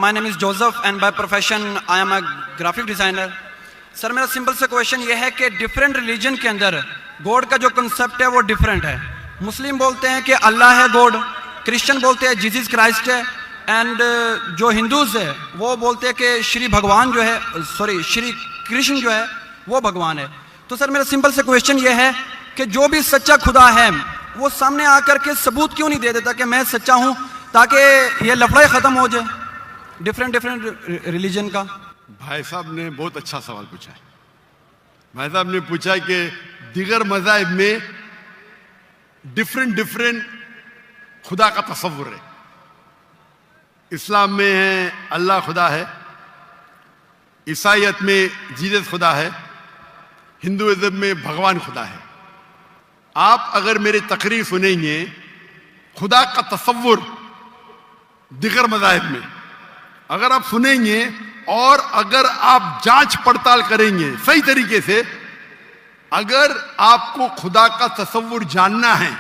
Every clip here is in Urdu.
My name is Joseph and by profession I am a graphic designer. سر میرا سمپل سے کویشچن یہ ہے کہ ڈفرینٹ ریلیجن کے اندر گوڈ کا جو کنسپٹ ہے وہ ڈفرینٹ ہے. مسلم بولتے ہیں کہ اللہ ہے گوڈ, کرسچن بولتے ہیں جیزس کرائسٹ ہے, اینڈ جو ہندوز ہے وہ بولتے ہیں کہ شری بھگوان جو ہے شری کرشن جو ہے وہ بھگوان ہے. تو سر میرا سمپل سے کویشچن یہ ہے کہ جو بھی سچا خدا ہے وہ سامنے آ کر کے ثبوت کیوں نہیں دے دیتا کہ میں سچا ہوں, تاکہ یہ لفڑا ختم ہو جائے ڈفرینٹ ریلیجن کا. بھائی صاحب نے بہت اچھا سوال پوچھا ہے. بھائی صاحب نے پوچھا کہ دیگر مذاہب میں ڈفرینٹ خدا کا تصور ہے. اسلام میں ہے اللہ خدا ہے, عیسائیت میں جیزس خدا ہے, ہندوازم میں بھگوان خدا ہے. آپ اگر میری تقریر سنیں گے خدا کا تصور دیگر مذاہب میں اگر آپ سنیں گے اور اگر آپ جانچ پڑتال کریں گے صحیح طریقے سے, اگر آپ کو خدا کا تصور جاننا ہے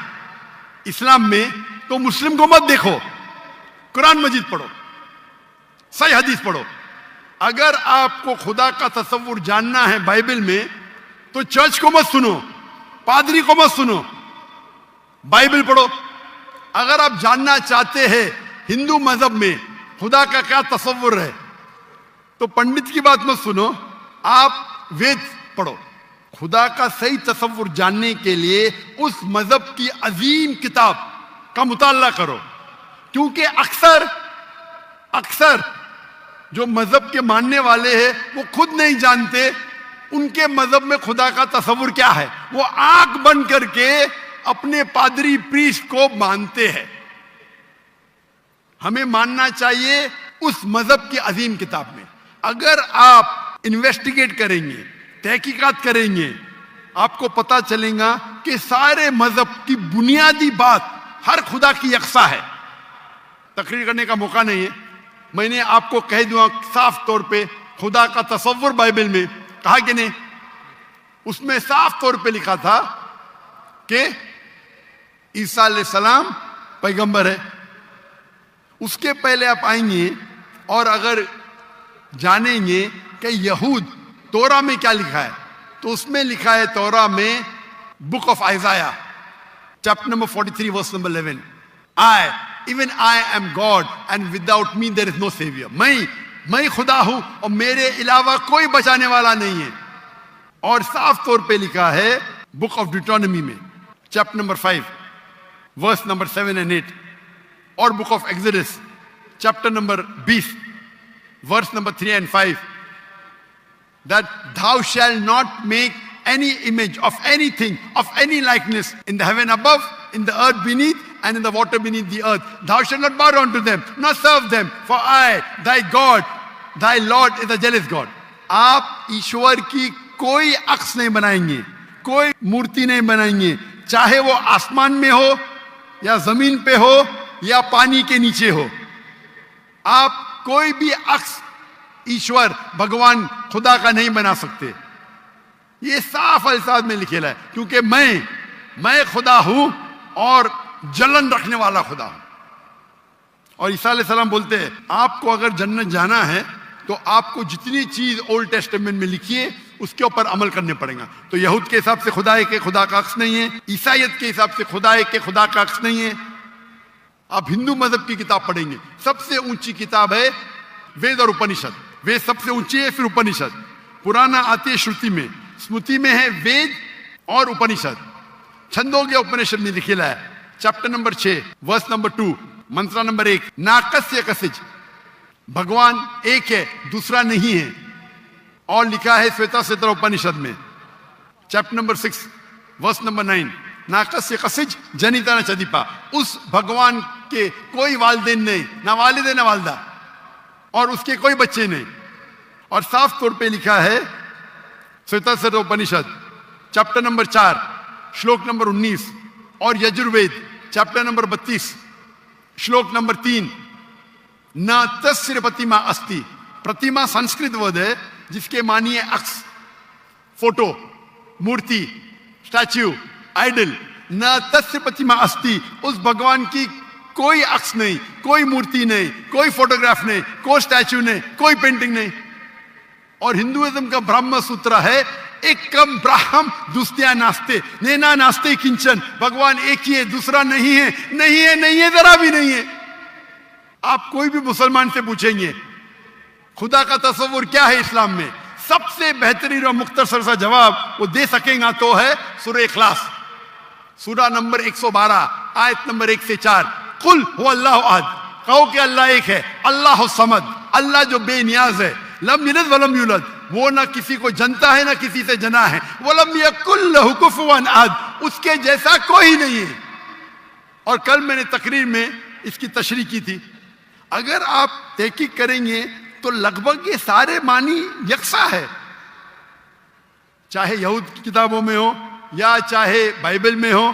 اسلام میں تو مسلم کو مت دیکھو, قرآن مجید پڑھو, صحیح حدیث پڑھو. اگر آپ کو خدا کا تصور جاننا ہے بائبل میں تو چرچ کو مت سنو, پادری کو مت سنو, بائبل پڑھو. اگر آپ جاننا چاہتے ہیں ہندو مذہب میں خدا کا کیا تصور ہے تو پنڈت کی بات مت سنو, آپ وید پڑھو. خدا کا صحیح تصور جاننے کے لیے اس مذہب کی عظیم کتاب کا مطالعہ کرو, کیونکہ اکثر جو مذہب کے ماننے والے ہیں وہ خود نہیں جانتے ان کے مذہب میں خدا کا تصور کیا ہے. وہ آنکھ بند کر کے اپنے پادری پریسٹ کو مانتے ہیں. ہمیں ماننا چاہیے اس مذہب کی عظیم کتاب میں. اگر آپ انویسٹیگیٹ کریں گے, تحقیقات کریں گے, آپ کو پتا چلے گا کہ سارے مذہب کی بنیادی بات ہر خدا کی یکساں ہے. تقریر کرنے کا موقع نہیں ہے, میں نے آپ کو کہہ دوں صاف طور پہ خدا کا تصور بائبل میں کہا کہ نہیں, اس میں صاف طور پہ لکھا تھا کہ عیسیٰ علیہ السلام پیغمبر ہے. اس کے پہلے آپ آئیں گے اور اگر جانیں گے کہ یہود تورا میں کیا لکھا ہے تو اس میں لکھا ہے تورا میں book of Isaiah chapter number 43 verse number 11, even I am God and without me there is no savior. میں خدا ہوں اور میرے علاوہ کوئی بچانے والا نہیں ہے. اور صاف طور پہ لکھا ہے بک آف ڈیوٹرانومی میں chapter number 5 verse number 7 and 8, اور book of Exodus chapter number 20 verse number 3 and 5, that thou shalt not make any image of anything, of any likeness in the heaven above, in the earth beneath, and in the water beneath the earth. Thou shalt not bow down to them, nor serve them, for I, thy God, thy Lord is a jealous God. آپ ایشور کی کوئی عکس نہیں بنائیں گے, کوئی مورتی نہیں بنائیں گے, چاہے وہ آسمان میں ہو یا زمین پہ ہو یا پانی کے نیچے ہو. آپ کوئی بھی عکس ایشور بھگوان خدا کا نہیں بنا سکتے. یہ صاف الفاظ میں لکھا ہے, کیونکہ میں خدا ہوں اور جلن رکھنے والا خدا ہوں. اور عیسیٰ علیہ السلام بولتے ہیں آپ کو اگر جنت جانا ہے تو آپ کو جتنی چیز اولڈ ٹیسٹمنٹ میں لکھی ہے اس کے اوپر عمل کرنے پڑے گا. تو یہود کے حساب سے خدا ہے کہ خدا کا عکس نہیں ہے, عیسائیت کے حساب سے خدا ہے کہ خدا کا عکس نہیں ہے. آپ ہندو مذہب کی کتاب پڑھیں گے, سب سے اونچی کتاب ہے وید اور اپنشد. وید سب سے اونچی ہے, پھر اپنشد. پرانا آتی ہے شروتی میں, اسمرتی میں ہے وید اور اپنشد. چھندوگیہ اپنشد میں لکھا ہے chapter number 6 verse number 2 mantra number 1, ناکسیہ کسج, بھگوان ایک ہے دوسرا نہیں ہے. اور لکھا ہے سویتا سترا اپنشد میں چیپٹر نمبر 6 ورس نمبر 9, ناکسیہ کسج جنیتا نہ چدیپا. اس بھگوان کے کوئی والدین نہیں, نہ والد نہ والدہ, اور اس کے کوئی بچے نہیں. اور صاف طور پہ لکھا ہے سویتا سترا اپنشد چیپٹر نمبر 4 شلوک نمبر 19, اور یجروید چیپٹر نمبر 32 شلوک نمبر 3, نہ تسر پرتیما استی. پرتیما سنسکرت ورڈ ہے جس کے معنی ہے عکس, فوٹو, مورتی, اسٹیچو, آئیڈل. نہ تسر پرتیما استی, اس بھگوان کی کوئی عکس نہیں, کوئی مورتی نہیں, کوئی فوٹوگراف نہیں, کوئی اسٹیچو نہیں, کوئی پینٹنگ نہیں. اور ہندوازم کا برہم سوترا ہے ایکم براہم دوستیا ناستے نینا ناستے کنچن, بھگوان ایک ہی ہے, دوسرا نہیں ہے, نہیں ہے, نہیں ہے, ذرا بھی نہیں ہے. آپ کوئی بھی مسلمان سے پوچھیں گے خدا کا تصور کیا ہے اسلام میں, سب سے بہترین اور مختصر سا جواب وہ دے سکیں گا تو ہے سورہ اخلاص, سورہ نمبر 112 آیت نمبر 1 سے 4. قل هو اللہ احد, کہو کہ اللہ ایک ہے, اللہ الصمد, اللہ جو بے نیاز ہے, لم یلد ولم یولد, وہ نہ کسی کو جنتا ہے نہ کسی سے جنا ہے, ولم یکن لہ کفوا احد, اس کے جیسا کوئی نہیں ہے. اور کل میں نے تقریر میں اس کی تشریح کی تھی. اگر آپ تحقیق کریں گے تو لگ بھگ یہ سارے معنی یکساں ہے, چاہے یہود کی کتابوں میں ہو یا چاہے بائبل میں ہو,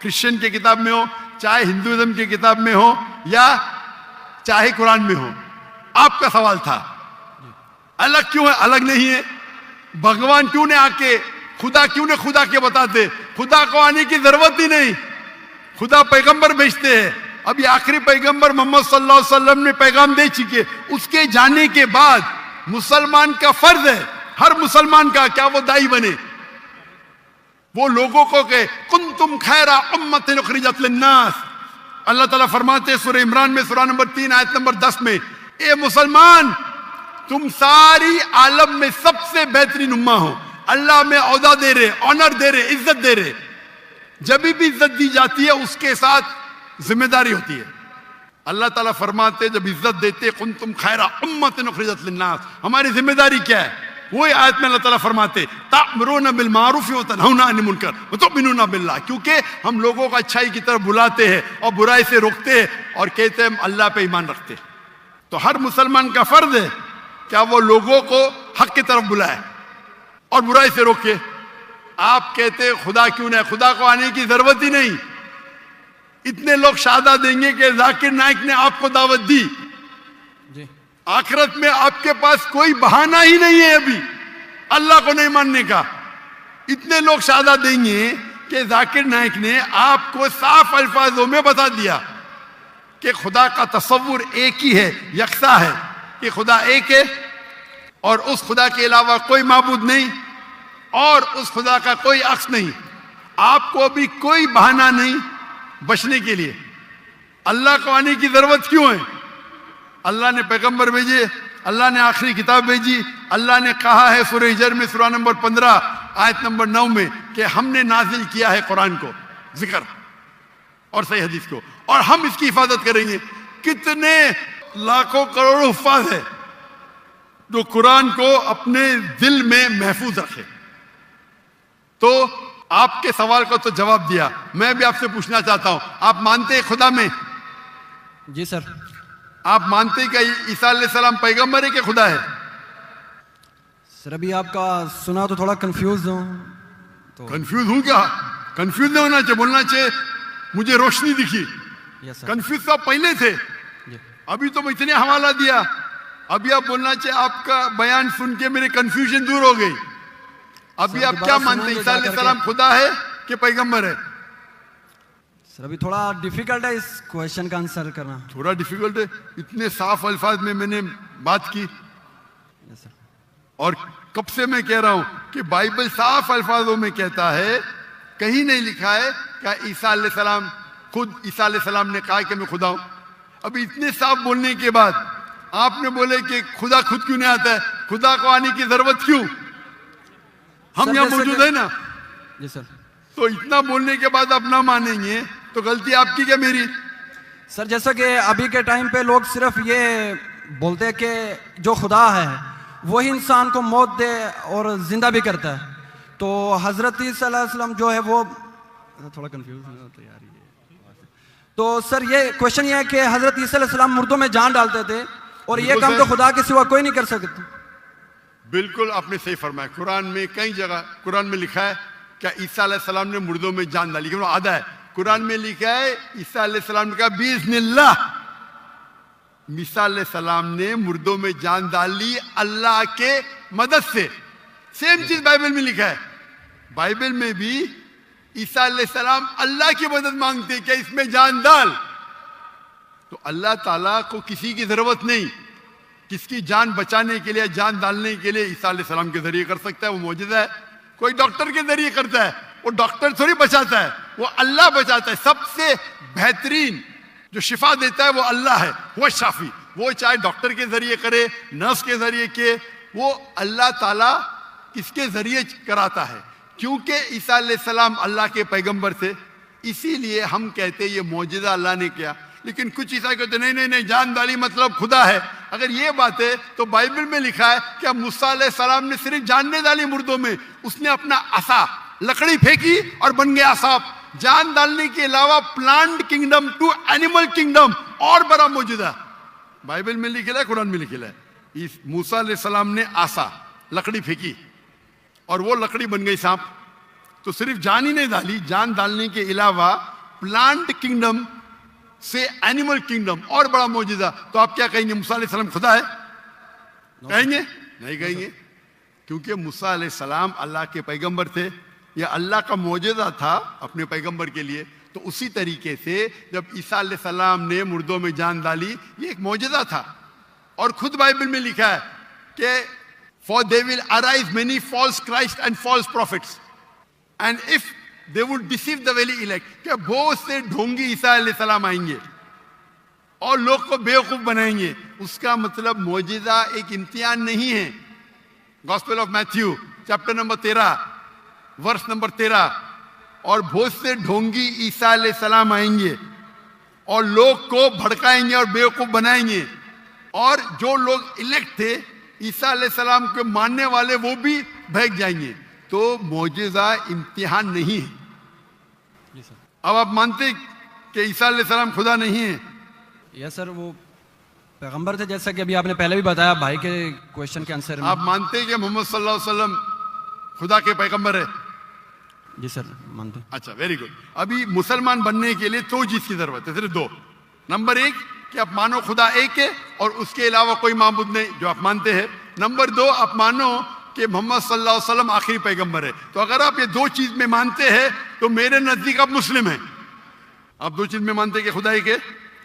کرسچن کی کتاب میں ہو, چاہے ہندوازم کی کتاب میں ہو یا چاہے قرآن میں ہو. آپ کا سوال تھا الگ کیوں ہے, الگ نہیں ہے. بھگوان کیوں نے آ کے خدا کیوں نے خدا کے بتاتے, خدا کو آنے کی ضرورت ہی نہیں, خدا پیغمبر بھیجتے ہیں. ابھی آخری پیغمبر محمد صلی اللہ علیہ وسلم نے پیغام دے چکے, اس کے جانے کے بعد مسلمان کا فرض ہے, ہر مسلمان کا, کیا وہ دائی بنے, وہ لوگوں کو کہ کنتم خیر امت اخرجت للناس. اللہ تعالیٰ فرماتے ہیں سورہ عمران میں سورہ نمبر 3 آیت نمبر 10 میں, اے مسلمان تم ساری عالم میں سب سے بہترین امہ ہو. اللہ میں عہدہ دے رہے, آنر دے رہے, عزت دے رہے. جب بھی عزت دی جاتی ہے اس کے ساتھ ذمہ داری ہوتی ہے. اللہ تعالیٰ فرماتے جب عزت دیتے کنتم خیر امت اخرجت للناس, ہماری ذمہ داری کیا ہے, وہی آیت میں اللہ تعالیٰ فرماتے تأمرون بالمعروف وتنہون عن المنکر وتؤمنون باللہ, کیونکہ ہم لوگوں کو اچھائی کی طرف بلاتے ہیں اور برائی سے روکتے ہیں اور کہتے ہیں ہم اللہ پہ ایمان رکھتے ہیں. تو ہر مسلمان کا فرض ہے کیا وہ لوگوں کو حق کی طرف بلائے اور برائی سے روکے. آپ کہتے خدا کیوں نہیں, خدا کو آنے کی ضرورت ہی نہیں. اتنے لوگ شہادہ دیں گے کہ ذاکر نائک نے آپ کو دعوت دی, آخرت میں آپ کے پاس کوئی بہانہ ہی نہیں ہے ابھی اللہ کو نہیں ماننے کا. اتنے لوگ شہادہ دیں گے کہ ذاکر نائک نے آپ کو صاف الفاظوں میں بتا دیا کہ خدا کا تصور ایک ہی ہے, یکساں ہے, کہ خدا ایک ہے اور اس خدا کے علاوہ کوئی معبود نہیں اور اس خدا کا کوئی عکس نہیں. آپ کو ابھی کوئی بہانہ نہیں بچنے کے لیے. اللہ کو آنے کی ضرورت کیوں ہے؟ اللہ نے پیغمبر بھیجے, اللہ نے آخری کتاب بھیجی, اللہ نے کہا ہے سورہ ہجر میں سورہ نمبر 15 آیت نمبر 9 میں کہ ہم نے نازل کیا ہے قرآن کو, ذکر اور صحیح حدیث کو, اور ہم اس کی حفاظت کریں گے. کتنے لاکھوں کروڑوں حفاظ ہے جو قرآن کو اپنے دل میں محفوظ رکھے. تو آپ کے سوال کو تو جواب دیا, میں بھی آپ سے پوچھنا چاہتا ہوں, آپ مانتے ہیں خدا میں؟ جی سر. آپ مانتے ہیں کہ عیسیٰ علیہ السلام پیغمبر ہے کہ خدا ہے؟ سر ابھی آپ کا سنا تو تھوڑا کنفیوز ہوں. تو کنفیوز ہوں کیا؟ کنفیوز نہیں ہونا چاہیے, بولنا چاہیے مجھے روشنی دکھی. یس سر. کنفیوز تو آپ پہلے تھے, ابھی تو میں اتنے حوالہ دیا, ابھی آپ بولنا چاہیے آپ کا بیان سن کے میرے کنفیوژن دور ہو گئی. ابھی آپ کیا مانتے ہیں, عیسیٰ علیہ السلام خدا ہے کہ پیغمبر ہے؟ سر ابھی تھوڑا ڈیفیکلٹ ہے اس کویشچن کا آنسر کرنا. تھوڑا ڈیفیکلٹ ہے, اتنے صاف الفاظ میں نے بات کی. یس سر. اور کب سے میں کہہ رہا ہوں کہ بائبل صاف الفاظوں میں کہتا ہے, کہیں نہیں لکھا ہے کہ عیسیٰ علیہ السلام, خود عیسیٰ علیہ السلام نے کہا کہ میں خدا ہوں. ابھی اتنے صاف بولنے کے بعد آپ نے بولے کہ خدا خود کیوں نہیں آتا ہے, خدا کو آنے کی ضرورت کیوں, ہم یہاں موجود ہیں نا. جی سر. تو اتنا بولنے کے بعد آپ نہ مانیں گے تو غلطی آپ کی کیا میری؟ سر جیسا کہ ابھی کے ٹائم پہ لوگ صرف یہ بولتے ہیں کہ جو خدا ہے وہی انسان کو موت دے اور زندہ بھی کرتا ہے. تو حضرت عیسیٰ علیہ السلام جو ہے وہ تھوڑا کنفیوز ہے یار. تو سر یہ کوشچن یہ ہے کہ حضرت عیسیٰ علیہ السلام مردوں میں جان ڈالتے تھے اور یہ کام تو خدا کے سوا کوئی نہیں کر سکتا. بالکل آپ نے صحیح فرمایا. قرآن میں کئی جگہ قرآن میں لکھا ہے کہ عیسیٰ علیہ السلام نے مردوں میں جان ڈالی, لیکن وہ آدھا ہے. قرآن میں لکھا ہے عیسیٰ علیہ السلام نے کہا بِإِذْنِ اللَّهِ, عیسیٰ علیہ السلام نے مردوں میں جان ڈالی اللہ کے مدد سے. سیم چیز بائبل میں لکھا ہے. بائبل میں بھی عیسیٰ علیہ السلام اللہ کی مدد مانگتے کہ اس میں جان ڈال. تو اللہ تعالیٰ کو کسی کی ضرورت نہیں. کس کی جان بچانے کے لیے, جان ڈالنے کے لیے عیسیٰ علیہ السلام کے ذریعے کر سکتا ہے, وہ معجزہ ہے. کوئی ڈاکٹر کے ذریعے کرتا ہے, وہ ڈاکٹر تھوڑی بچاتا ہے, وہ اللہ بچاتا ہے. سب سے بہترین جو شفا دیتا ہے وہ اللہ ہے, وہ شافی. وہ چاہے ڈاکٹر کے ذریعے کرے, نرس کے ذریعے کے, وہ اللہ تعالیٰ کس کے ذریعے کراتا ہے. کیونکہ عیسیٰ علیہ السلام اللہ کے پیغمبر تھے, اسی لیے ہم کہتے یہ معجزہ اللہ نے کیا. لیکن کچھ عیسائی کہتے نہیں, جان ڈالی مطلب خدا ہے. اگر یہ بات ہے تو بائبل میں لکھا ہے کہ موسیٰ علیہ السلام نے صرف جان نہیں ڈالی مردوں میں, اس نے اپنا عصا لکڑی پھینکی اور بن گیا سانپ. جان ڈالنے کے علاوہ plant kingdom to animal kingdom اور بڑا معجزہ بائبل میں لکھا ہے, قرآن میں لکھا ہے. موسیٰ علیہ السلام نے عصا لکڑی پھینکی اور وہ لکڑی بن گئی سانپ. تو صرف جان ہی نہیں ڈالی, جان ڈالنے کے علاوہ پلانٹ کنگڈم سے اینیمل کنگڈم اور بڑا معجزہ. تو آپ کیا کہیں گے, موسیٰ علیہ السلام خدا ہے؟ کہیں گے نہیں کہیں گے, کیونکہ موسیٰ علیہ السلام اللہ کے پیغمبر تھے. یہ اللہ کا معجزہ تھا اپنے پیغمبر کے لیے. تو اسی طریقے سے جب عیسیٰ علیہ السلام نے مردوں میں جان ڈالی, یہ ایک معجزہ تھا. اور خود بائبل میں لکھا ہے کہ for they will arise many false Christ and false prophets and if they would deceive the very elect, کہ بہت سے ڈھونگی عیسیٰ علیہ السلام آئیں گے اور لوگ کو بیوقوف بنائیں گے. اس کا مطلب معجزہ ایک امتحان نہیں ہے. Gospel of Matthew chapter number 13 verse number 13, اور بہت سے ڈھونگی عیسیٰ علیہ السلام آئیں گے اور لوگ کو بھڑکائیں گے اور بیوقوف بنائیں گے, اور جو لوگ الیکٹ تھے عیسیٰ علیہ السلام کے ماننے والے وہ بھی بھاگ جائیں گے. تو معجزہ امتحان نہیں ہے. اب آپ مانتے کہ عیسیٰ علیہ السلام خدا نہیں ہے؟ یس سر, وہ پیغمبر تھے جیسا کہ ابھی آپ نے پہلے بھی بتایا بھائی کے کوشچن کے آنسر میں. آپ مانتے کہ محمد صلی اللہ علیہ وسلم خدا کے پیغمبر ہے؟ جی سر مانتے. اچھا, ویری گڈ. ابھی مسلمان بننے کے لیے دو چیز کی ضرورت ہے, صرف دو. نمبر 1 کہ آپ مانو خدا ایک ہے اور اس کے علاوہ کوئی معبود نہیں, جو آپ مانتے ہیں. نمبر 2 آپ مانو کہ محمد صلی اللہ علیہ وسلم آخری پیغمبر ہے. تو اگر آپ یہ دو چیز میں مانتے ہیں تو میرے نزدیک آپ مسلم ہیں. آپ دو چیز میں مانتے کہ خدا ایک ہے,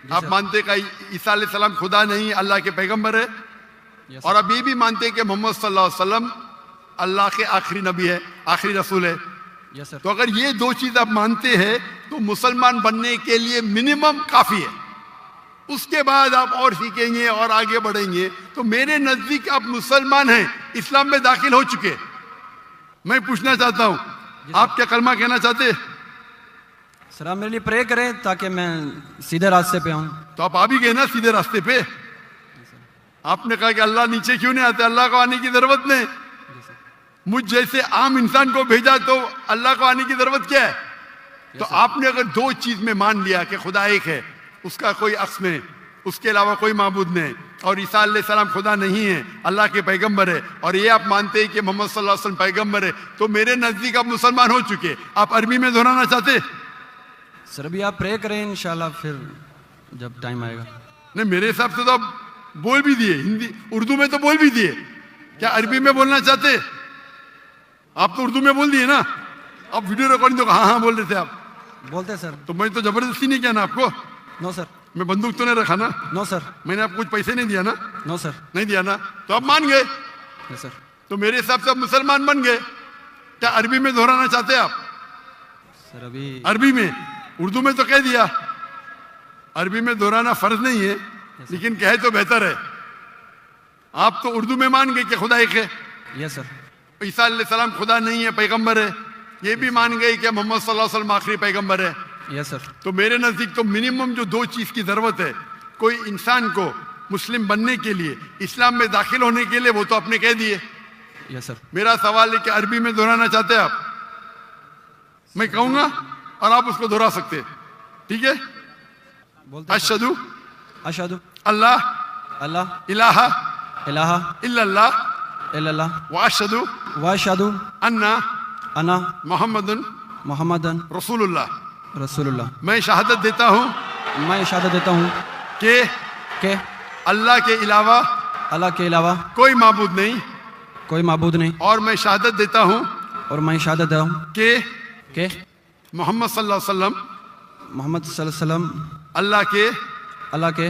آپ مانتے کہ عیسیٰ علیہ السلام خدا نہیں اللہ کے پیغمبر ہے, اور آپ یہ بھی مانتے کہ محمد صلی اللہ علیہ وسلم اللہ کے آخری نبی ہے, آخری رسول ہے. تو اگر یہ دو چیز آپ مانتے ہیں تو مسلمان بننے کے لیے منیمم کافی ہے. اس کے بعد آپ اور سیکھیں گے اور آگے بڑھیں گے. تو میرے نزدیک آپ مسلمان ہیں, اسلام میں داخل ہو چکے. میں پوچھنا چاہتا ہوں, آپ کیا کلمہ کہنا چاہتے؟ سر آپ میرے لیے پرے کریں تاکہ میں سیدھے راستے پہ آؤں. تو آپ آ بھی گئے نا سیدھے راستے پہ. آپ نے کہا کہ اللہ نیچے کیوں نہیں آتے, اللہ کو آنے کی ضرورت نہیں. مجھ جیسے عام انسان کو بھیجا تو اللہ کو آنے کی ضرورت کیا ہے؟ تو آپ نے اگر دو چیز میں مان لیا کہ خدا ایک ہے, اس کا کوئی عکس نہیں, اس کے علاوہ کوئی معبود نہیں, اور عیسیٰ علیہ السلام خدا نہیں ہے اللہ کے پیغمبر ہے, اور یہ آپ مانتے ہیں کہ محمد صلی اللہ علیہ وسلم پیغمبر ہے, تو میرے نزدیک آپ مسلمان ہو چکے. آپ عربی میں دہرانا چاہتے؟ سر ابھی آپ پرے کریں انشاءاللہ, پھر جب ٹائم آئے گا. نہیں, میرے حساب سے تو آپ بول بھی دیے, ہندی اردو میں تو بول بھی دیے. کیا عربی میں بولنا چاہتے؟ آپ تو اردو میں بول دیے نا. آپ ویڈیو ریکارڈنگ تو ہاں بول رہے تھے آپ. بولتے سر. تو میں تو زبردستی نہیں کیا نا آپ کو. نو سر. میں بندوق تو نہیں رکھا نا. نو سر. میں نے آپ کو کچھ پیسے نہیں دیا نا. نو سر. نہیں دیا نا, تو آپ مان گئے. یس سر. تو میرے حساب سے آپ مسلمان بن گئے. کیا عربی میں دہرانا چاہتے آپ؟ سر ابھی عربی میں, اردو میں تو کہہ دیا. عربی میں دہرانا فرض نہیں ہے, لیکن کہے تو بہتر ہے. آپ تو اردو میں مان گئے کہ خدا ایک ہے. یس سر. عیسیٰ علیہ السلام خدا نہیں ہے, پیغمبر ہے. یہ بھی مان گئے کہ محمد صلی اللہ علیہ وسلم آخری پیغمبر ہے. یس سر. تو میرے نزدیک تو منیمم جو دو چیز کی ضرورت ہے کوئی انسان کو مسلم بننے کے لیے, اسلام میں داخل ہونے کے لیے, وہ تو آپ نے کہہ دیے. یس سر. میرا سوال ہے کہ عربی میں دہرانا چاہتے ہیں آپ؟ میں کہوں گا اور آپ اس کو دہرا سکتے, ٹھیک ہے؟ اشہدو اشہدو اللہ اللہ الہ الہ الا اللہ الا اللہ واشہدو واشہدو انا محمد محمدن رسول اللہ. رسول اللہ. میں شہادت دیتا ہوں میں شہادت دیتا ہوں کہ اللہ کے علاوہ کوئی معبود نہیں, کوئی معبود نہیں, اور میں شہادت دیتا ہوں اور میں شہادت دیتا ہوں کہ محمد صلی اللہ علیہ وسلم محمد صلی اللہ علیہ وسلم اللہ کے اللہ کے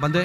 بندے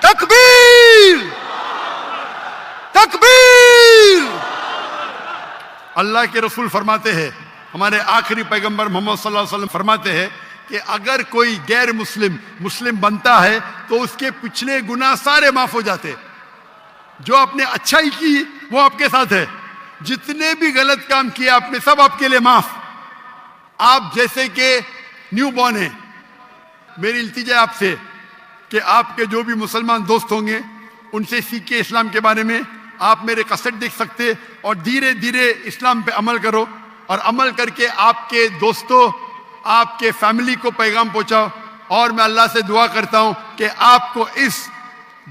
تکبیر تکبیر. اللہ کے رسول فرماتے ہیں, ہمارے آخری پیغمبر محمد صلی اللہ علیہ وسلم فرماتے ہیں کہ اگر کوئی غیر مسلم بنتا ہے تو اس کے پچھلے گناہ سارے معاف ہو جاتے. جو آپ نے اچھائی کی وہ آپ کے ساتھ ہے, جتنے بھی غلط کام کیے آپ نے سب آپ کے لیے معاف. آپ جیسے کہ نیو بورن ہیں, میری التجا ہے آپ سے کہ آپ کے جو بھی مسلمان دوست ہوں گے ان سے سیکھیں اسلام کے بارے میں. آپ میرے کیسٹ دیکھ سکتے اور دھیرے دھیرے اسلام پہ عمل کرو, اور عمل کر کے آپ کے دوستوں, آپ کے فیملی کو پیغام پہنچاؤ. اور میں اللہ سے دعا کرتا ہوں کہ آپ کو اس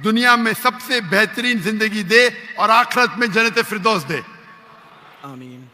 دنیا میں سب سے بہترین زندگی دے اور آخرت میں جنت فردوس دے. آمین.